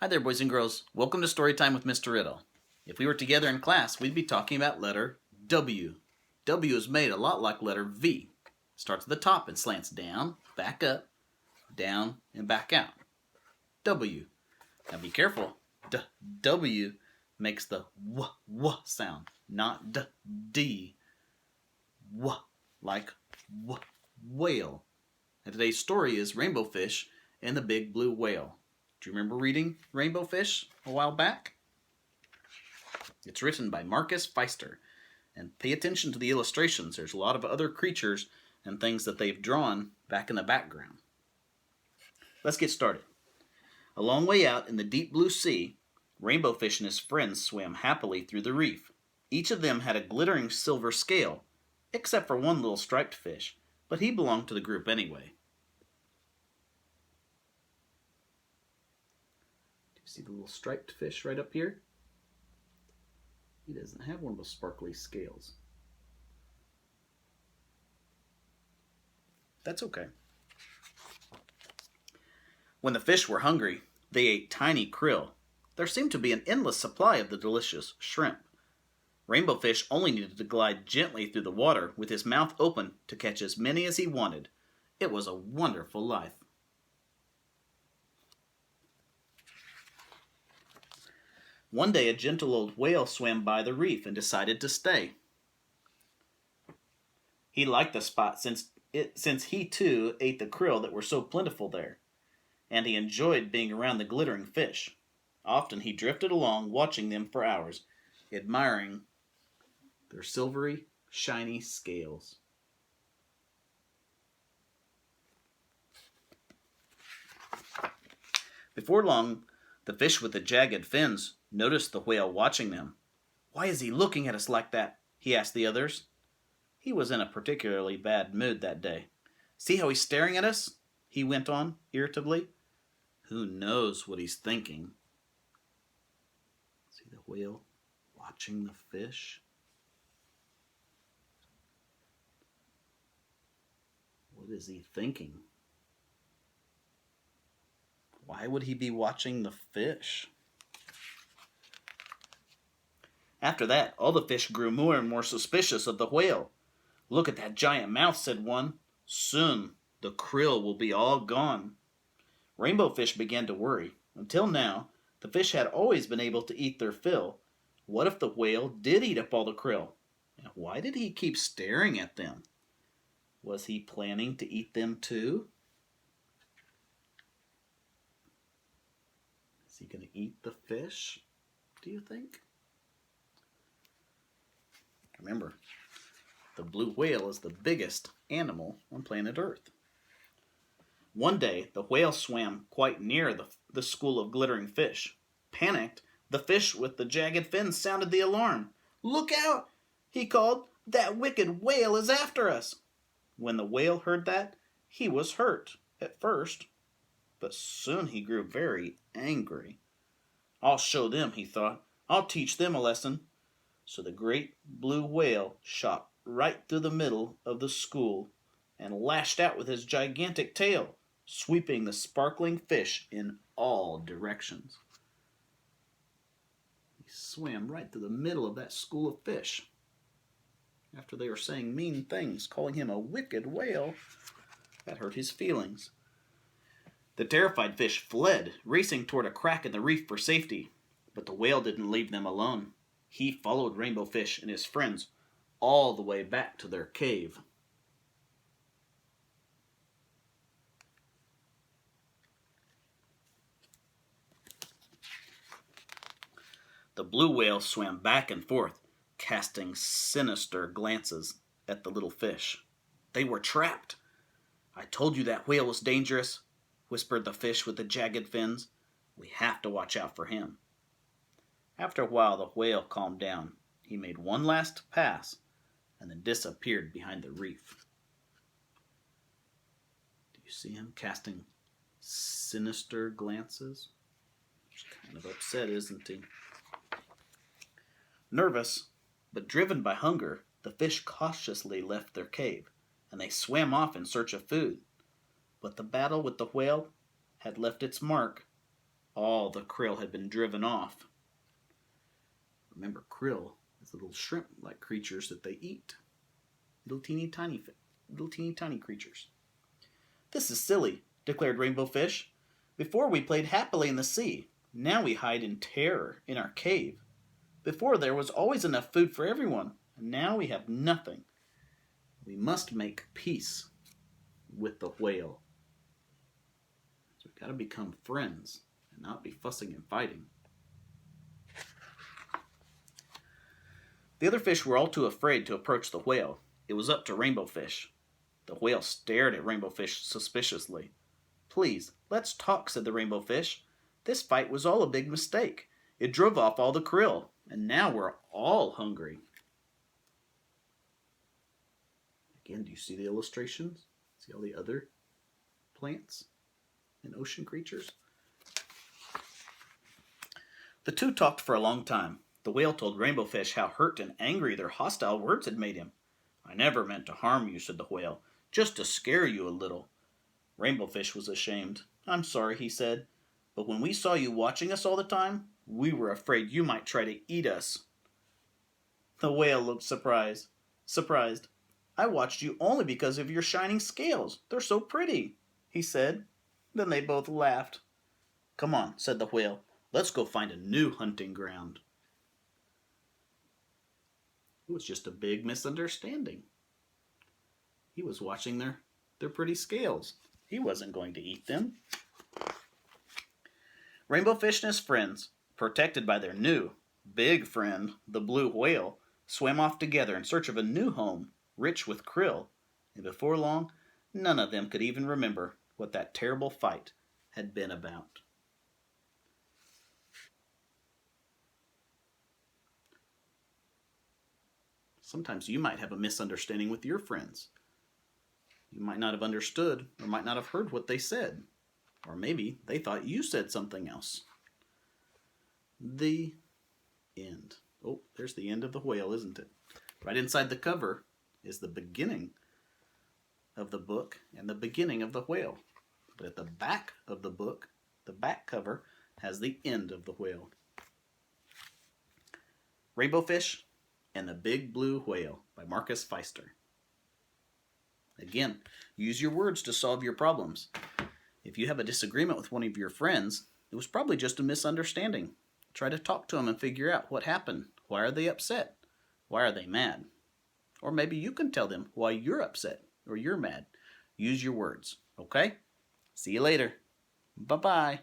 Hi there, boys and girls. Welcome to Storytime with Mr. Riddle. If we were together in class, we'd be talking about letter W. W is made a lot like letter V. Starts at the top and slants down, back up, down, and back out. W. Now be careful. W makes the w sound, not d. W, like whale. And today's story is Rainbowfish and the Big Blue Whale. Do you remember reading Rainbowfish a while back? It's written by Marcus Pfister. And pay attention to the illustrations. There's a lot of other creatures and things that they've drawn back in the background. Let's get started. A long way out in the deep blue sea, Rainbowfish and his friends swam happily through the reef. Each of them had a glittering silver scale, except for one little striped fish, but he belonged to the group anyway. See the little striped fish right up here? He doesn't have one of those sparkly scales. That's okay. When the fish were hungry, they ate tiny krill. There seemed to be an endless supply of the delicious shrimp. Rainbowfish only needed to glide gently through the water with his mouth open to catch as many as he wanted. It was a wonderful life. One day a gentle old whale swam by the reef and decided to stay. He liked the spot since he too ate the krill that were so plentiful there, and he enjoyed being around the glittering fish. Often he drifted along watching them for hours, admiring their silvery, shiny scales. Before long, the fish with the jagged fins noticed the whale watching them. "Why is he looking at us like that?" he asked the others. He was in a particularly bad mood that day. "See how he's staring at us?" he went on irritably. "Who knows what he's thinking?" See the whale watching the fish? What is he thinking? Why would he be watching the fish? After that, all the fish grew more and more suspicious of the whale. "Look at that giant mouth," said one. "Soon the krill will be all gone." Rainbowfish began to worry. Until now, the fish had always been able to eat their fill. What if the whale did eat up all the krill? And why did he keep staring at them? Was he planning to eat them too? Is he going to eat the fish, do you think? Remember, the blue whale is the biggest animal on planet Earth. One day, the whale swam quite near the school of glittering fish. Panicked, the fish with the jagged fins sounded the alarm. "Look out!" he called. "That wicked whale is after us." When the whale heard that, he was hurt at first, but soon he grew very angry. "I'll show them," he thought. "I'll teach them a lesson." So the great blue whale shot right through the middle of the school and lashed out with his gigantic tail, sweeping the sparkling fish in all directions. He swam right through the middle of that school of fish. After they were saying mean things, calling him a wicked whale, that hurt his feelings. The terrified fish fled, racing toward a crack in the reef for safety. But the whale didn't leave them alone. He followed Rainbowfish and his friends all the way back to their cave. The blue whale swam back and forth, casting sinister glances at the little fish. They were trapped. "I told you that whale was dangerous," whispered the fish with the jagged fins. "We have to watch out for him." After a while, the whale calmed down. He made one last pass and then disappeared behind the reef. Do you see him casting sinister glances? He's kind of upset, isn't he? Nervous, but driven by hunger, the fish cautiously left their cave, and they swam off in search of food. But the battle with the whale had left its mark. All the krill had been driven off. Remember, krill is little shrimp-like creatures that they eat. Little teeny tiny creatures. This is silly, declared Rainbowfish. Before we played happily in the sea. Now we hide in terror in our cave. Before there was always enough food for everyone, and now we have nothing. We must make peace with the whale. So we've got to become friends and not be fussing and fighting. The other fish were all too afraid to approach the whale. It was up to Rainbowfish. The whale stared at Rainbowfish suspiciously. Please, let's talk, said the Rainbowfish. This fight was all a big mistake. It drove off all the krill, and now we're all hungry. Again, do you see the illustrations? See all the other plants and ocean creatures? The two talked for a long time. The whale told Rainbowfish how hurt and angry their hostile words had made him. I never meant to harm you, said the whale, just to scare you a little. Rainbowfish was ashamed. I'm sorry, he said, but when we saw you watching us all the time, we were afraid you might try to eat us. The whale looked surprised. I watched you only because of your shining scales. They're so pretty, he said. Then they both laughed. Come on, said the whale. Let's go find a new hunting ground. It was just a big misunderstanding. He was watching their pretty scales. He wasn't going to eat them. Rainbowfish and his friends, protected by their new, big friend, the blue whale, swam off together in search of a new home, rich with krill, and before long, none of them could even remember what that terrible fight had been about. Sometimes you might have a misunderstanding with your friends. You might not have understood or might not have heard what they said. Or maybe they thought you said something else. The end. Oh, there's the end of the whale, isn't it? Right inside the cover is the beginning of the book and the beginning of the whale. But at the back of the book, the back cover has the end of the whale. Rainbowfish and the Big Blue Whale by Marcus Pfister. Again, use your words to solve your problems. If you have a disagreement with one of your friends, it was probably just a misunderstanding. Try to talk to them and figure out what happened. Why are they upset? Why are they mad? Or maybe you can tell them why you're upset or you're mad. Use your words, okay? See you later. Bye-bye.